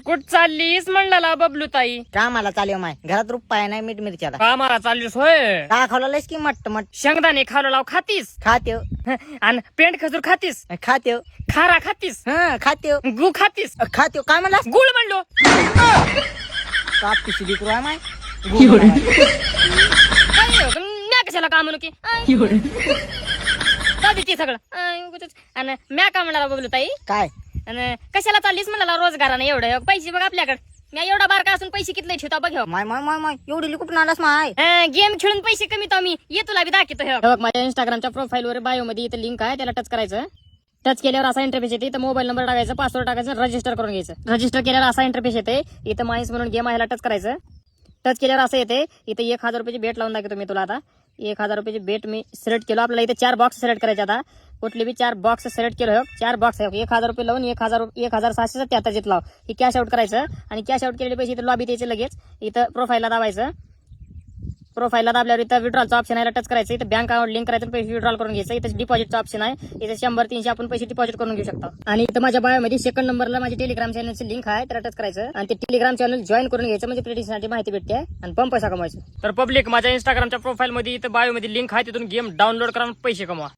कुठ चाललीस म्हणला बबलू ताई? कामाला चालू माय घरात रुपया नाही मीठ मिरच्याला कामाला चाललीस होय? का खावलास की मट्ट मट शेंगदाणे खालो लाव खातीस खात्यो आणि पेंट खजूर खातीस, खात्यो खारा खातीस, खात्यो गु खातीस, खात्यो काय म्हणलास गुळ म्हणलो. का पिशी दिकरू आहे माय म्या कशाला का म्हणू की जाऊ दे सगळं आणि म्या का म्हणाला बबलू ताई? काय आणि कशाला चाललीस म्हणाला रोजगाराने एवढं पैसे बघ आपल्याकडे. मी एवढा बारका असून पैसे किती ठेवता बघ. माय माय माय माय एवढी कुठून आलास माय? गेम खेळून पैसे कमीत आम्ही ये तुला बी दाखवतो. हे बघ माझ्या इंस्टाग्रामच्या प्रोफाईल वर बायो मध्ये इथं लिंक आहे, त्याला टच करायचं. टच केल्यावर असा इंटरफेस येते. इथं मोबाईल नंबर टाकायचा, पासवर्ड टाकायचं, रजिस्टर करून घ्यायचं. रजिस्टर केल्यावर असा इंटरफेस येते. इथं माइन्स म्हणून गेम आहे, ह्याला टच करायचं. टच केल्यावर असं येते. इथं 1000 रुपयाची बेट लावून दाखवतो मी तुला. आता 1000 रुपयाची बेट मी सिलेक्ट केलो. आपल्याला इथे 4 बॉक्स सिलेक्ट करायचे. आता कुठले बी 4 बॉक्स सिलेक्ट केलं. 4 बॉक्स आहे, 1000 रुपये लावून 1677 लाव. हे कॅश आउट करायचं आणि कॅश आउट केलेले पैसे इथं लॉबी द्यायचे. लगेच इथं प्रोफाईलला दाबायचं. प्रोफाईलला दाबल्यावर इथं विड्रॉलचं ऑप्शन आहे, टच करायचं. इथं बँक अकाउंट लिंक करायचं, पैसे विड्रॉल करून घ्यायचं. इथं डिपॉझिटचं ऑप्शन आहे. इथं 100-300 आपण पैसे डिपॉझिट करून घेऊ शकतो. आणि इथं माझ्या बायोमध्ये सेकंड नंबरला माझे टेलिग्राम चॅनलची लिंक आहे, त्याला टच करायचं आणि ते टेलिग्राम चॅनल जॉईन करून घ्यायचं. म्हणजे प्रेडिक्शनसाठी माहिती भेटते आणि पण पैसा कमवायचा. तर पब्लिक माझ्या इंस्टाग्रामच्या प्रोफाईल मध्ये इथं बायोमध्ये लिंक आहे, तिथून गेम डाउनलोड करून पैसे कमवा.